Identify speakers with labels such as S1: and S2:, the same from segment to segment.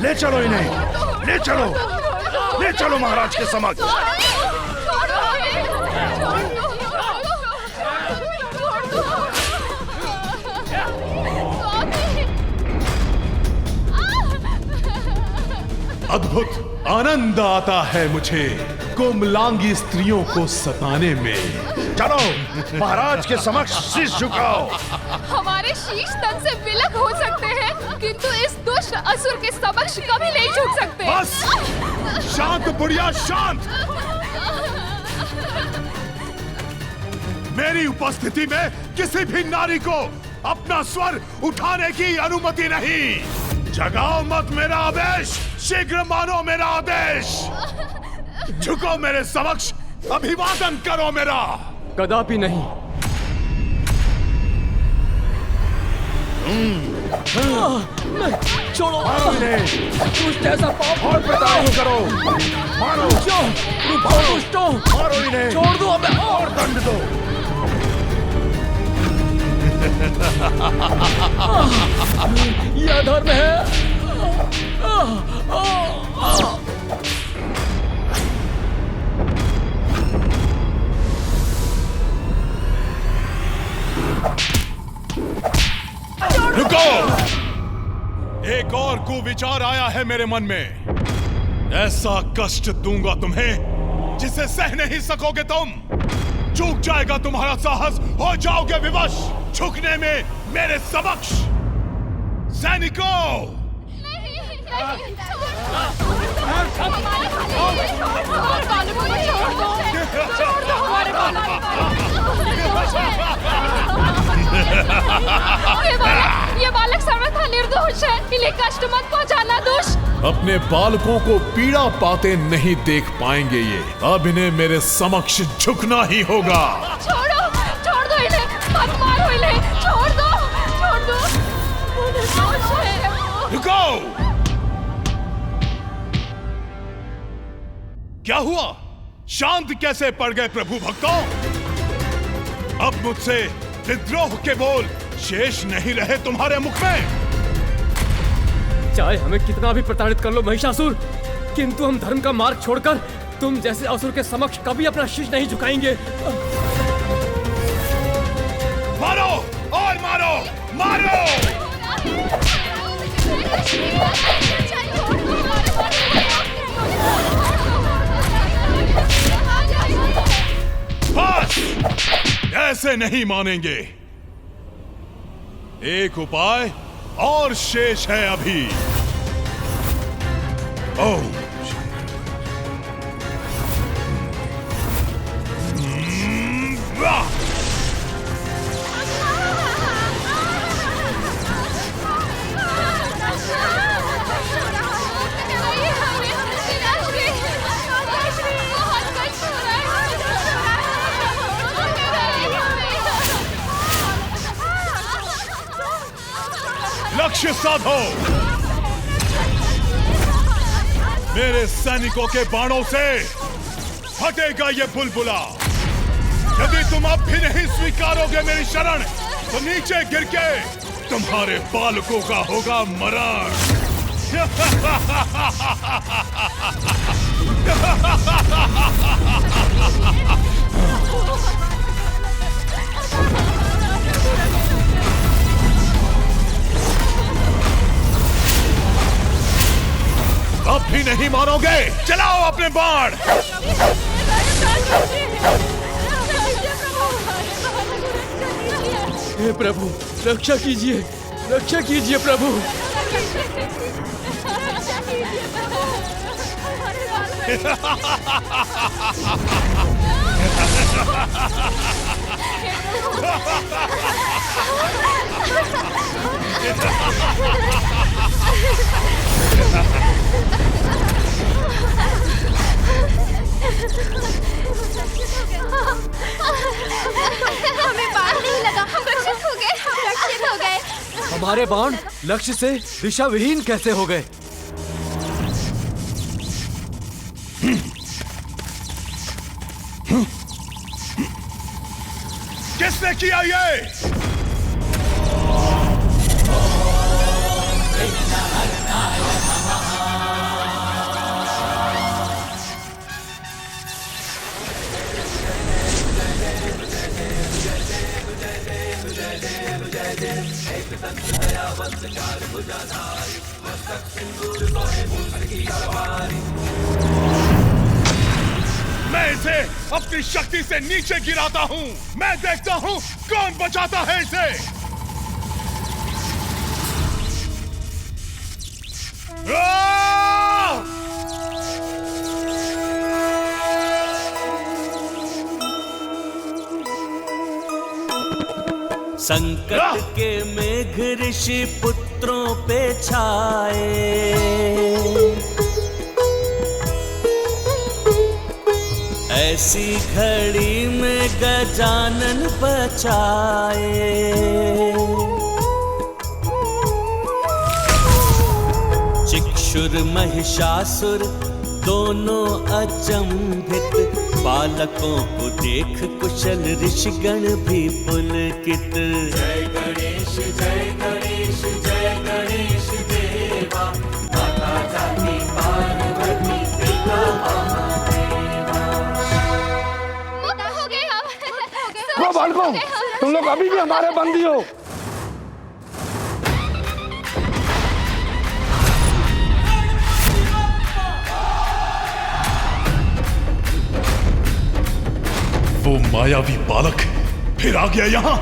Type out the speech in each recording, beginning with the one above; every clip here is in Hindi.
S1: ले चलो इन्हें, ले चलो, ले चलो महाराज के समक्ष।
S2: अद्भुत आनंद आता है मुझे कोमलांगी स्त्रियों को सताने में।
S1: चलो महाराज के समक्ष शीश झुकाओ।
S3: हमारे शीश तन से विलक हो सकते हैं, किंतु इस दुष्ट असुर के समक्ष कभी नहीं झुक सकते।
S2: बस शांत बुढ़िया, शांत। मेरी उपस्थिति में किसी भी नारी को अपना स्वर उठाने की अनुमति नहीं। जगाओ मत मेरा आदेश, शीघ्र मानो मेरा आदेश। झुको मेरे समक्ष, अभिवादन करो मेरा।
S4: कदापि नहीं। छोड़ो,
S1: मारो इन्हें,
S4: दुष्ट ऐसा पाप
S1: और प्रताड़ित करो। मारो,
S4: दुष्टों,
S1: मारो इन्हें,
S4: छोड़ दो हमें
S1: और दंड दो।
S4: ये अधर्म है।
S2: रुको, एक और कुविचार आया है मेरे मन में। ऐसा कष्ट दूंगा तुम्हें जिसे सह नहीं सकोगे तुम। चूक जाएगा तुम्हारा साहस, हो जाओगे विवश झुकने में मेरे समक्ष। सैनिकों,
S3: ये बालक सर्वथा निर्दोष है, इन्हें कष्ट मत पहुंचाना दुष्ट।
S2: अपने बालकों को पीड़ा पाते नहीं देख पाएंगे ये। अब इन्हें मेरे समक्ष झुकना ही होगा।
S3: छोड़ो, छोड़ दो इन्हें, मत मारो इन्हें, छोड़ दो, छोड़ दो। निर्दोष है वो।
S2: रुको, क्या हुआ? शांत कैसे पड़ गए प्रभु भक्तों? अब मुझसे विद्रोह के बोल शेष नहीं रहे तुम्हारे मुख में।
S4: चाहे हमें कितना भी प्रताड़ित कर लो महिषासुर, किंतु हम धर्म का मार्ग छोड़कर तुम जैसे असुर के समक्ष कभी अपना शीश नहीं झुकाएंगे।
S2: मारो और मारो, मारो। बस, ऐसे नहीं मानेंगे। एक उपाय और शेष है अभी। ओम लक्ष्य साधो। मेरे सैनिकों के बाणों से हटेगा ये बुलबुला। यदि तुम अब भी नहीं स्वीकारोगे मेरी शरण, तो नीचे गिर के तुम्हारे बालकों का होगा मरण। अब भी नहीं मानोगे? चलाओ अपने बाण।
S4: हे प्रभु, रक्षा कीजिए, रक्षा कीजिए प्रभु।
S3: हमें बाण नहीं लगा, हम रक्षित हो गए, हम रक्षित हो गए।
S4: हमारे बाण लक्ष्य से दिशा विहीन कैसे हो गए?
S2: किसने किया ये? मैं इसे अपनी शक्ति से नीचे गिराता हूँ। मैं देखता हूँ कौन बचाता है इसे।
S5: संकट के मेघ ऋषि पुत्रों पे छाए, ऐसी घड़ी में गजानन बचाए। चिक्षुर महिषासुर दोनों अचंभित, बालकों को देख कुशल ऋषिगण भी पुलकित। जय गणेश जय गणेश जय गणेश देवा, माता जाति पार्वती पिता महादेवा।
S3: हो गए हम।
S1: वो बालकों, तुम लोग अभी भी हमारे बंदी हो।
S2: वो मायावी बालक फिर आ गया यहां।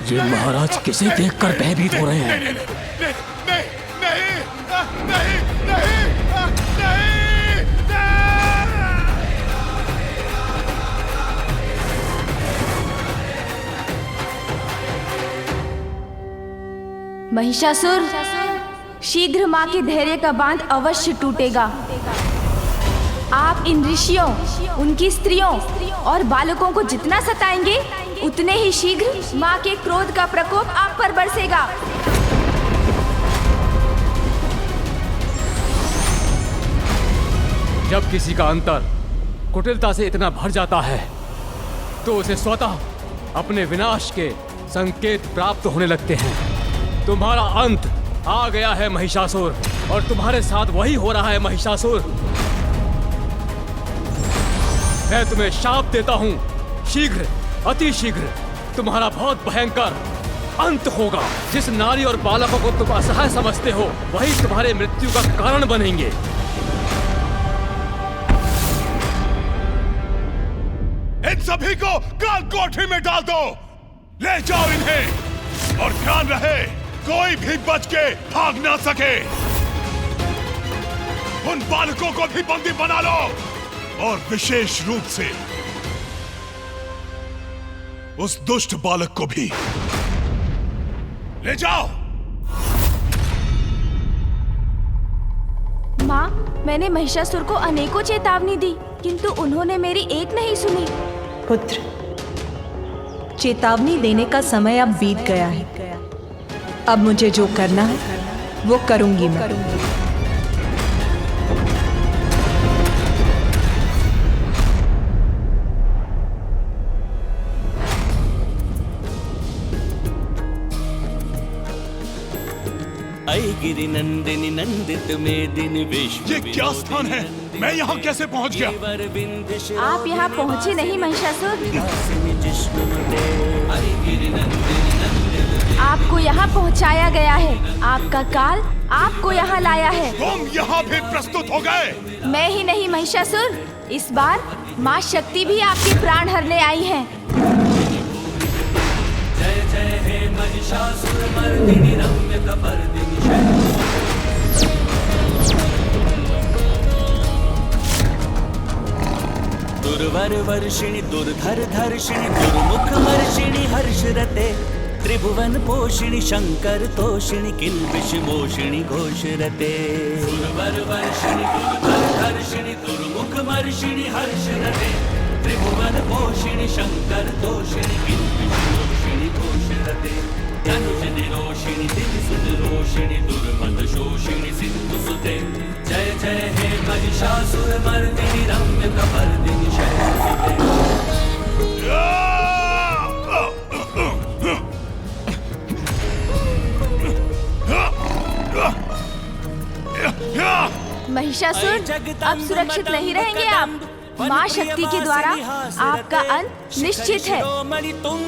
S4: ये महाराज किसे देखकर भयभीत हो रहे हैं?
S3: महिषासुर, शीघ्र माँ के धैर्य का बांध अवश्य टूटेगा। आप इन ऋषियों, उनकी स्त्रियों और बालकों को जितना सताएंगे, उतने ही शीघ्र माँ के क्रोध का प्रकोप आप पर बरसेगा।
S4: जब किसी का अंतर कुटिलता से इतना भर जाता है, तो उसे स्वतः अपने विनाश के संकेत प्राप्त होने लगते हैं। तुम्हारा अंत आ गया है महिषासुर, और तुम्हारे साथ वही हो रहा है महिषासुर। मैं तुम्हें शाप देता हूँ, शीघ्र, अति शीघ्र तुम्हारा बहुत भयंकर अंत होगा। जिस नारी और बालकों को तुम असहाय समझते हो, वही तुम्हारे मृत्यु का कारण बनेंगे।
S2: इन सभी को काल कोठरी में डाल दो। ले जाओ इन्हें, और ध्यान रहे कोई भी बच के भाग ना सके। उन बालकों को भी बंदी बना लो, और विशेष रूप से उस दुष्ट बालक को भी ले जाओ।
S3: माँ, मैंने महिषासुर को अनेकों चेतावनी दी, किंतु उन्होंने मेरी एक नहीं सुनी।
S6: पुत्र, चेतावनी देने का समय अब बीत गया है। अब मुझे जो करना है वो करूंगी मैं।
S5: आई गिरि नंदिनी नंदित मेदिनी विश्व।
S2: ये क्या स्थान है? मैं यहाँ कैसे पहुँच गया?
S3: आप यहाँ पहुँचे नहीं महिषासुर। आपको यहाँ पहुँचाया गया है। आपका काल आपको यहाँ लाया है।
S2: तुम यहाँ भी प्रस्तुत हो गए।
S3: मैं ही नहीं महिषासुर, इस बार माँ शक्ति भी आपके प्राण हरने आई है।
S5: जय जय हे महिषासुर मर्दिनी रम्य कपर्दिनी। दुर्वर वर्षिणी दुर्धर धर्षिणी दुर्मुख मर्षिणी हर्षरते। त्रिभुवन पोषिणी शंकर तोषिणी किल्बिष मोषिणी घोषरते। दुर्वर वर्षिणी दुर्धर धर्षिणी दुर्मुख मर्षिणी हर्षरते। त्रिभुवन पोषिणि शंकर तोषिणि किल्बिषि घोषरते धनुष निरोषिणि दिविसुत रोषिणि दुर्मद शोषिणि सिंधु सुते जय जय हे महिषासुर मर्दिनि रम्य कपर्दिनि शैलसुते।
S3: महिषासुर, अब सुरक्षित नहीं रहेंगे आप। माँ शक्ति के द्वारा आपका अंत निश्चित है।
S6: तुम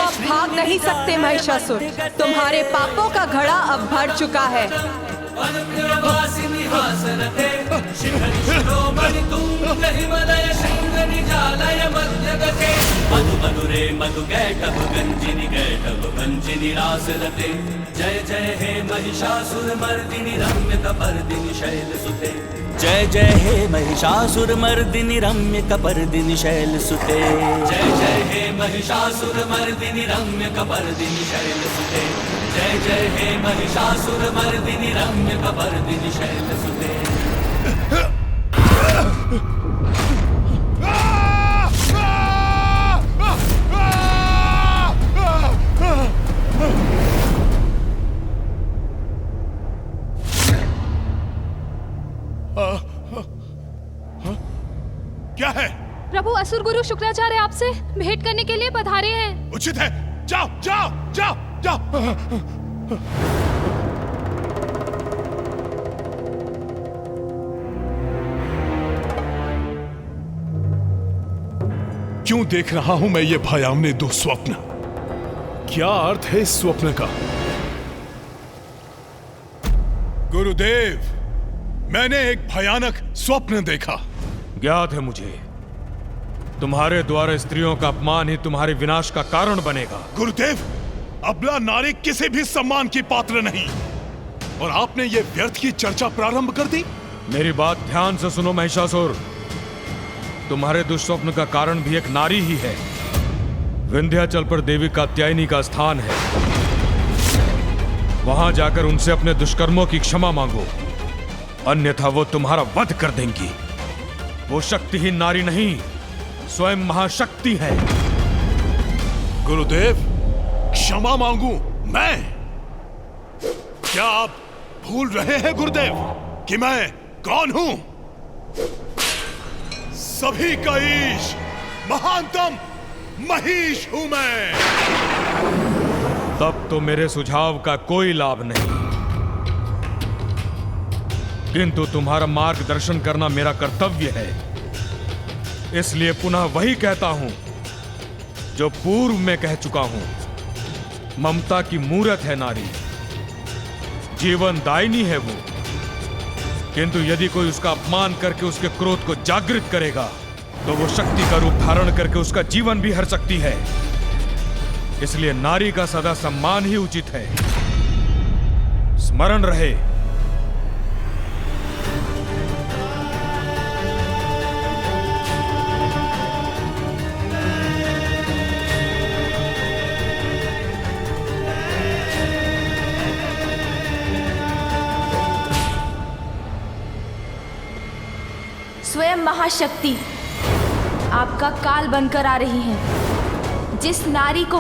S6: अब भाग नहीं सकते महिषासुर। तुम्हारे पापों का घड़ा अब भर चुका है।
S5: मधुरे मधु गैटभ गंजिनी गैटभ गंजिनी रासरते जय जय हे महिषासुर मर्दिनि रम्य कपर्दिनि शैलसुते जय जय हे महिषासुर मर्दिनि रम्य कपर्दिनि शैलसुते जय जय हे महिषासुर मर्दिनि रम्य कपर्दिनि शैलसुते जय जय हे महिषासुर मर्दिनि रम्य कपर्दिनि शैलसुते।
S2: क्या है?
S7: प्रभु, असुर गुरु शुक्राचार्य आपसे भेंट करने के लिए पधारे हैं।
S2: उचित है, जाओ जाओ जाओ जाओ। क्यों देख रहा हूं मैं ये भयावने दुस्वप्न? क्या अर्थ है इस स्वप्न का? गुरुदेव, मैंने एक भयानक स्वप्न देखा।
S4: ज्ञात है मुझे, तुम्हारे द्वारा स्त्रियों का अपमान ही तुम्हारे विनाश का कारण बनेगा।
S2: गुरुदेव, अबला नारी किसी भी सम्मान की पात्र नहीं, और आपने ये व्यर्थ की चर्चा प्रारंभ कर दी।
S4: मेरी बात ध्यान से सुनो महिषासुर। तुम्हारे दुष्स्वप्न का कारण भी एक नारी ही है। विंध्याचल पर देवी कात्यायनी का स्थान है। वहां जाकर उनसे अपने दुष्कर्मों की क्षमा मांगो, अन्यथा वो तुम्हारा वध कर देंगी। वो शक्तिहीन नारी नहीं, स्वयं महाशक्ति है।
S2: गुरुदेव, क्षमा मांगू मैं? क्या आप भूल रहे हैं गुरुदेव कि मैं कौन हूं? सभी का ईश, महानतम महिष हूं मैं।
S4: तब तो मेरे सुझाव का कोई लाभ नहीं, किंतु तुम्हारा मार्गदर्शन करना मेरा कर्तव्य है। इसलिए पुनः वही कहता हूं जो पूर्व में कह चुका हूं। ममता की मूरत है नारी, जीवन दायिनी है वो, किंतु यदि कोई उसका अपमान करके उसके क्रोध को जागृत करेगा तो वो शक्ति का रूप धारण करके उसका जीवन भी हर सकती है। इसलिए नारी का सदा सम्मान ही उचित है। स्मरण रहे।
S3: स्वयं महाशक्ति आपका काल बनकर आ रही हैं। जिस नारी को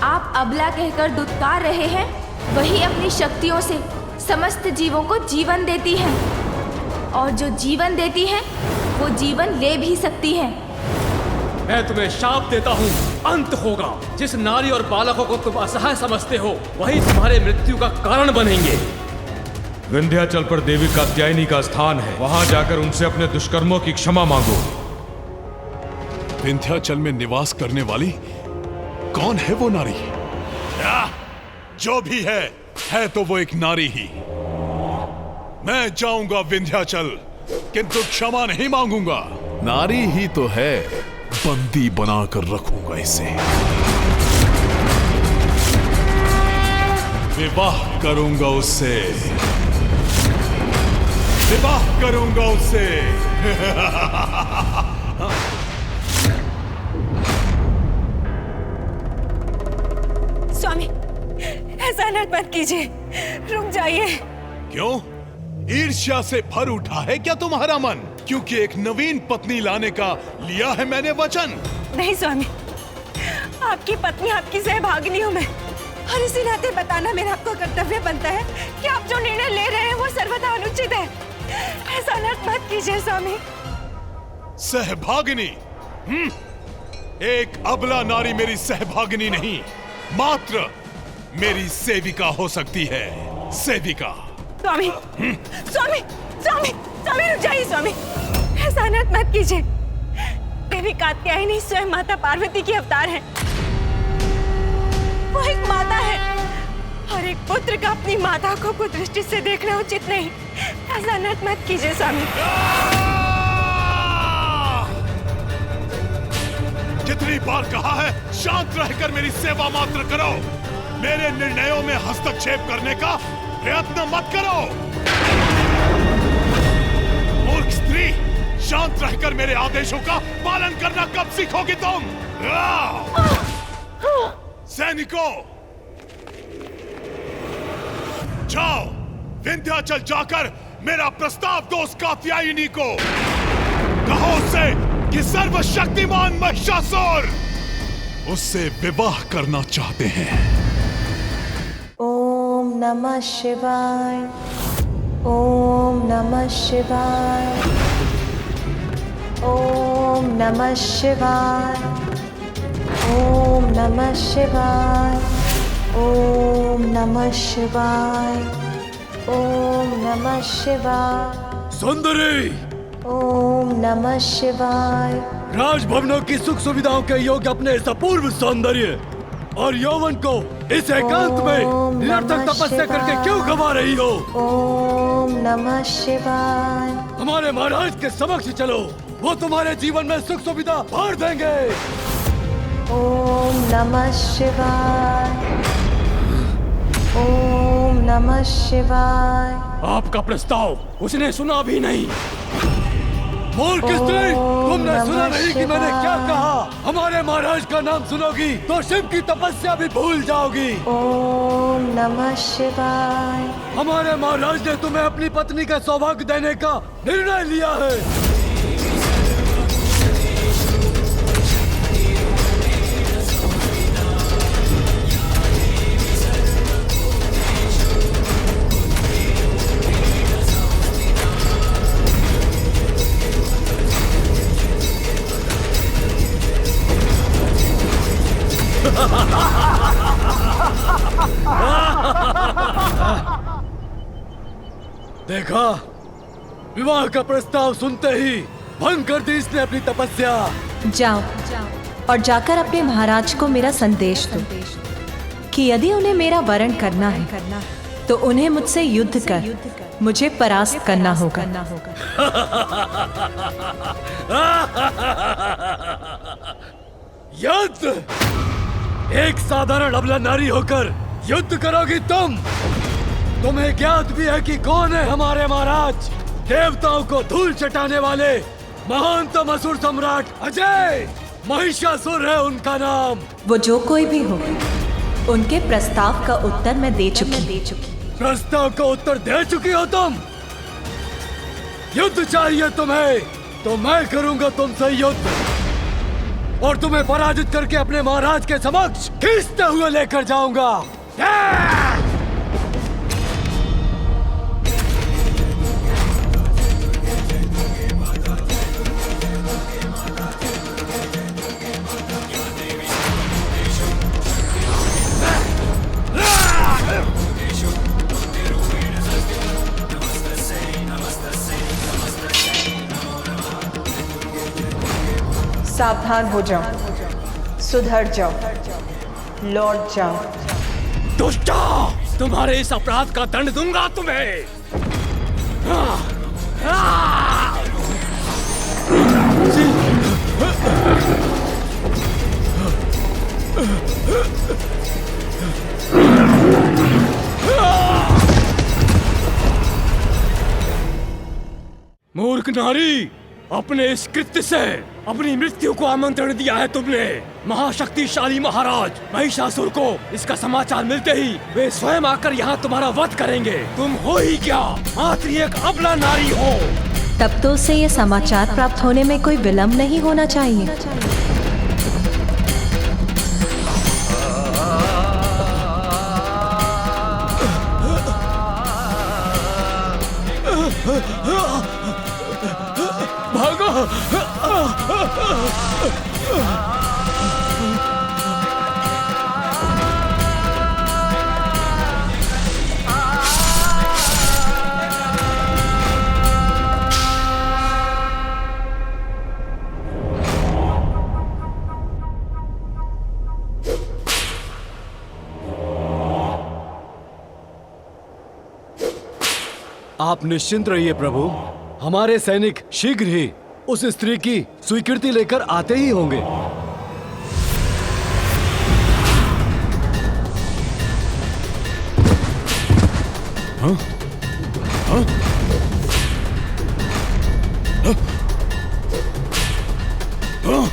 S3: आप अबला कहकर दुत्कार रहे हैं, वही अपनी शक्तियों से समस्त जीवों को जीवन देती हैं, और जो जीवन देती हैं, वो जीवन ले भी सकती हैं।
S4: मैं तुम्हें शाप देता हूँ, अंत होगा। जिस नारी और बालकों को तुम असहाय समझते हो, वही तुम्हारे मृत्यु का कारण बनेंगे। विंध्याचल पर देवी कात्यायनी का स्थान है। वहां जाकर उनसे अपने दुष्कर्मों की क्षमा मांगो।
S2: विंध्याचल में निवास करने वाली कौन है वो नारी? जो भी है तो वो एक नारी ही। मैं जाऊंगा विंध्याचल, किंतु क्षमा नहीं मांगूंगा। नारी ही तो है, बंदी बनाकर रखूंगा इसे। विवाह करूंगा उससे, विवाह करूंगा उससे।
S6: स्वामी, ऐसा मत कीजिए, रुक जाइए।
S2: क्यों? ईर्ष्या से भर उठा है क्या तुम्हारा मन? क्योंकि एक नवीन पत्नी लाने का लिया है मैंने वचन।
S8: नहीं स्वामी, आपकी पत्नी, आपकी सहभागिनी हूँ मैं, और इसी नाते बताना मेरा आपको कर्तव्य बनता है कि आप जो निर्णय ले रहे हैं वो सर्वथा अनुचित है। ऐसा अलर्ट मत कीजिए स्वामी।
S2: सहभागिनी? एक अबला नारी मेरी सहभागिनी नहीं, मात्र मेरी सेविका हो सकती है। सेविका।
S8: स्वामी, स्वामी, स्वामी, स्वामी रुक जाइए स्वामी, ऐसा अनर्थ मत कीजिए। देवी कात्यायनी स्वयं माता पार्वती की अवतार है। वो एक माता है, और एक पुत्र का अपनी माता को कुदृष्टि से देखना उचित नहीं। ऐसा अनर्थ मत कीजिए स्वामी।
S2: कितनी बार कहा है शांत रहकर मेरी सेवा मात्र करो। मेरे निर्णयों में हस्तक्षेप करने का प्रयत्न मत करो। मूर्ख स्त्री, शांत रहकर मेरे आदेशों का पालन करना कब सीखोगी तुम? सैनिकों, जाओ विंध्याचल जाकर मेरा प्रस्ताव दो उस कात्यायनी को। कहो उससे कि सर्वशक्तिमान महिषासुर उससे विवाह करना चाहते हैं।
S9: ओम नमः शिवाय, ओम नमः शिवाय, ओम नमः शिवाय, ओम नमः शिवाय, ओम नमः शिवाय, ओम नमः शिवाय।
S4: सुंदरी,
S9: ओम नमः शिवाय।
S4: राजभवनों की सुख सुविधाओं के योग्य अपने इस अपूर्व सौंदर्य और यौवन को इस एकांत में निरर्थक तपस्या करके क्यों गवा रही हो?
S9: ओम नमः शिवाय।
S4: हमारे महाराज के समक्ष चलो, वो तुम्हारे जीवन में सुख सुविधा भर देंगे।
S9: ओम नमः शिवाय, ओम नमः शिवाय।
S4: आपका प्रस्ताव उसने सुना भी नहीं। मूर्ख स्त्री, तुमने सुना नहीं कि मैंने क्या कहा? हमारे महाराज का नाम सुनोगी तो शिव की तपस्या भी भूल जाओगी।
S9: ओम नमः शिवाय।
S4: हमारे महाराज ने तुम्हें अपनी पत्नी का सौभाग्य देने का निर्णय लिया है। देखा, विवाह का प्रस्ताव सुनते ही भंग कर दी इसने अपनी तपस्या।
S6: जाओ और जाकर अपने महाराज को मेरा संदेश दो कि यदि उन्हें मेरा वरण करना है तो उन्हें मुझसे युद्ध कर मुझे परास्त करना होगा।
S4: युद्ध? एक साधारण अबला नारी होकर युद्ध करोगी तुम? तुम्हें ज्ञात भी है कि कौन है हमारे महाराज? देवताओं को धूल चटाने वाले महानतम असुर सम्राट अजय महिषासुर है उनका नाम।
S6: वो जो कोई भी हो, उनके प्रस्ताव का उत्तर मैं दे चुकी।
S4: प्रस्ताव का उत्तर दे चुकी हो तुम? युद्ध चाहिए तुम्हें तो मैं करूंगा तुमसे युद्ध, और तुम्हें पराजित करके अपने महाराज के समक्ष खींचते हुए लेकर जाऊंगा।
S9: सावधान हो जाओ, सुधर जाओ, लौट जाओ।
S4: दुष्टा, तुम्हारे इस अपराध का दंड दूंगा तुम्हें। मूर्ख नारी, अपने इस कृत्य से अपनी मृत्यु को आमंत्रण दिया है तुमने। महाशक्तिशाली महाराज महिषासुर को इसका समाचार मिलते ही वे स्वयं आकर यहाँ तुम्हारा वध करेंगे। तुम हो ही क्या, मात्र एक अबला नारी हो।
S6: तब तो उसे ये समाचार प्राप्त होने में कोई विलंब नहीं होना चाहिए।
S4: भागो! आप निश्चिंत रहिए प्रभु, हमारे सैनिक शीघ्र ही उस स्त्री की स्वीकृति लेकर आते ही होंगे।
S2: हाँ? हाँ? हाँ?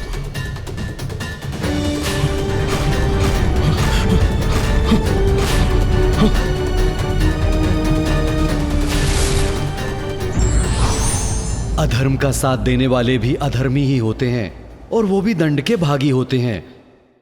S10: अधर्म का साथ देने वाले भी अधर्मी ही होते हैं और वो भी दंड के भागी होते हैं।